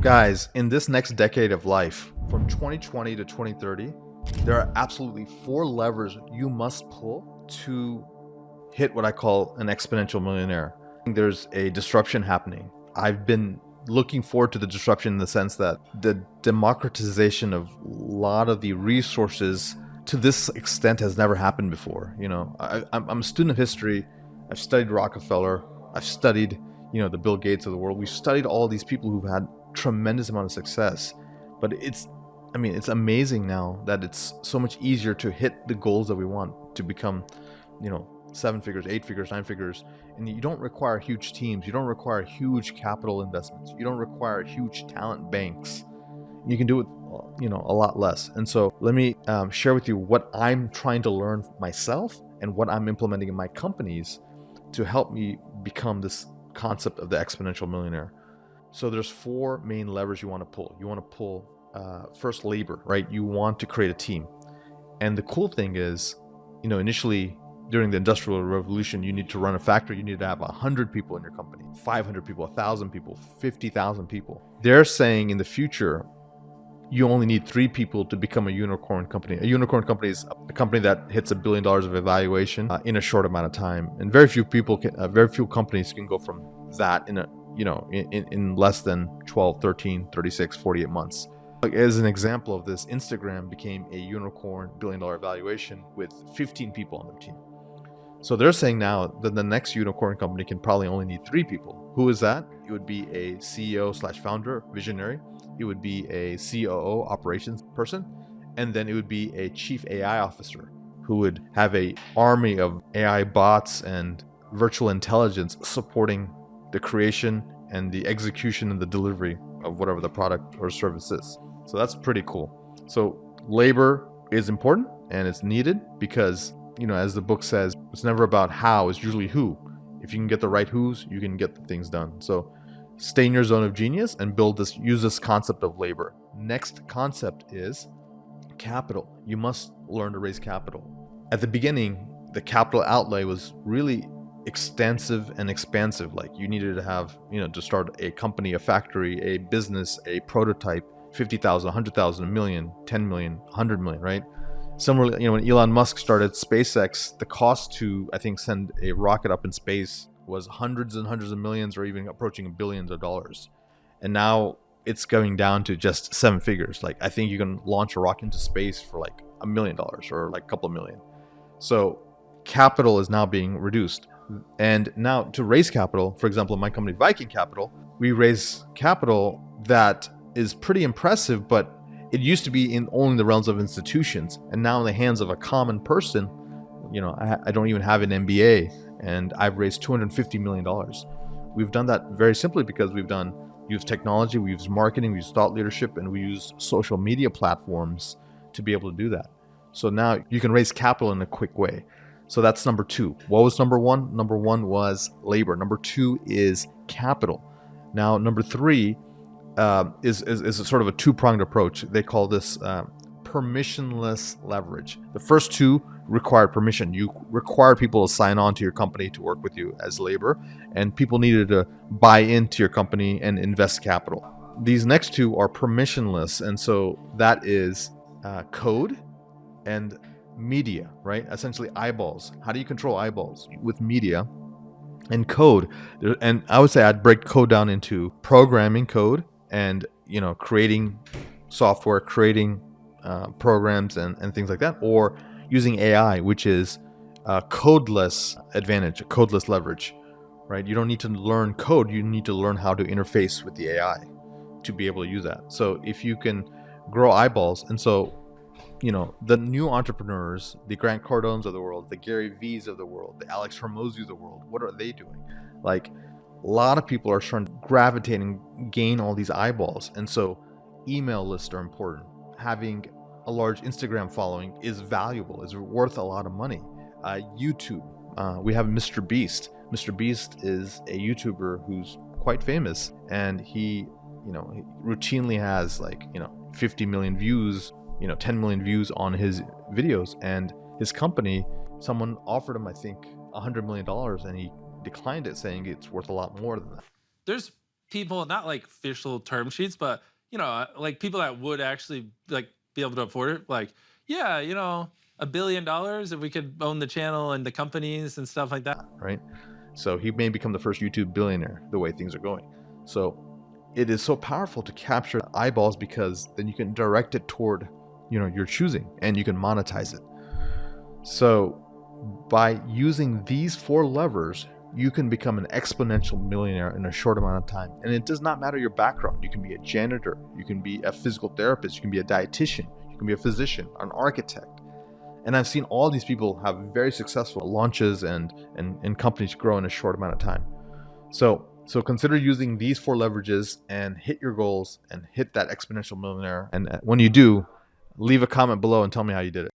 Guys, in this next decade of life, from 2020 to 2030, there are absolutely four levers you must pull to hit what I call an exponential millionaire. There's a disruption happening. I've been looking forward to the disruption in the sense that the democratization of a lot of the resources to this extent has never happened before. I'm a student of history. I've studied Rockefeller. I've studied, the Bill Gates of the world. We've studied all these people who've had tremendous amount of success. But it's amazing now that it's so much easier to hit the goals that we want to become, 7 figures, 8 figures, 9 figures. And you don't require huge teams. You don't require huge capital investments. You don't require huge talent banks. You can do it, a lot less. And so let me share with you what I'm trying to learn myself and what I'm implementing in my companies to help me become this concept of the exponential millionaire. So there's four main levers you want to pull. You want to pull first labor, right? You want to create a team. And the cool thing is, initially during the Industrial Revolution, you need to run a factory. You need to have 100 people in your company, 500 people, 1,000 people, 50,000 people. They're saying in the future, you only need 3 people to become a unicorn company. A unicorn company is a company that hits $1 billion of evaluation in a short amount of time. And very few companies can go from that in less than 12, 13, 36, 48 months. As an example of this, Instagram became a unicorn $1 billion valuation with 15 people on their team. So they're saying now that the next unicorn company can probably only need 3 people. Who is that? It would be a CEO/founder, visionary. It would be a COO, operations person. And then it would be a chief AI officer who would have an army of AI bots and virtual intelligence supporting the creation and the execution and the delivery of whatever the product or service is. So that's pretty cool. So labor is important and it's needed because, as the book says, it's never about how, it's usually who. If you can get the right who's, you can get the things done. So stay in your zone of genius and use this concept of labor. Next concept is capital. You must learn to raise capital. At the beginning, the capital outlay was really extensive and expansive. Like you needed to have, to start a company, a factory, a business, a prototype, 50,000, 100,000, a million, 10 million, 100 million, right? Similarly, when Elon Musk started SpaceX, the cost to, I think, send a rocket up in space was hundreds and hundreds of millions or even approaching billions of dollars. And now it's going down to just 7 figures. Like I think you can launch a rocket into space for like $1 million or like a couple of million. So capital is now being reduced. And now to raise capital, for example, in my company, Viking Capital, we raise capital that is pretty impressive, but it used to be in only the realms of institutions. And now in the hands of a common person, I don't even have an MBA and I've raised $250 million. We've done that very simply because we've used technology, we use marketing, we use thought leadership, and we use social media platforms to be able to do that. So now you can raise capital in a quick way. So that's number 2. What was number 1? Number 1 was labor. Number 2 is capital. Now, number 3 is a sort of a 2-pronged approach. They call this permissionless leverage. The first 2 required permission. You required people to sign on to your company to work with you as labor, and people needed to buy into your company and invest capital. These next 2 are permissionless, and so that is code and media, right? Essentially eyeballs. How do you control eyeballs? With media and code. And I would say I'd break code down into programming code and, creating software, creating programs and things like that, or using AI, which is codeless advantage, codeless leverage, right? You don't need to learn code. You need to learn how to interface with the AI to be able to use that. So if you can grow eyeballs, and so the new entrepreneurs, the Grant Cardones of the world, the Gary V's of the world, the Alex Hormozi of the world, what are they doing? Like a lot of people are trying to gravitate and gain all these eyeballs. And so email lists are important. Having a large Instagram following is valuable, is worth a lot of money. YouTube, we have Mr. Beast. Mr. Beast is a YouTuber who's quite famous, and he routinely has 50 million views, 10 million views on his videos. And his company, someone offered him, I think, $100 million, and he declined it, saying it's worth a lot more than that. There's people, not like official term sheets, but like people that would actually like be able to afford it. Like, yeah, $1 billion if we could own the channel and the companies and stuff like that. Right? So he may become the first YouTube billionaire the way things are going. So it is so powerful to capture eyeballs because then you can direct it toward, your choosing, and you can monetize it. So by using these 4 levers, you can become an exponential millionaire in a short amount of time. And it does not matter your background. You can be a janitor, you can be a physical therapist, you can be a dietitian, you can be a physician, an architect. And I've seen all these people have very successful launches and companies grow in a short amount of time. So consider using these 4 leverages and hit your goals and hit that exponential millionaire. And when you do, leave a comment below and tell me how you did it.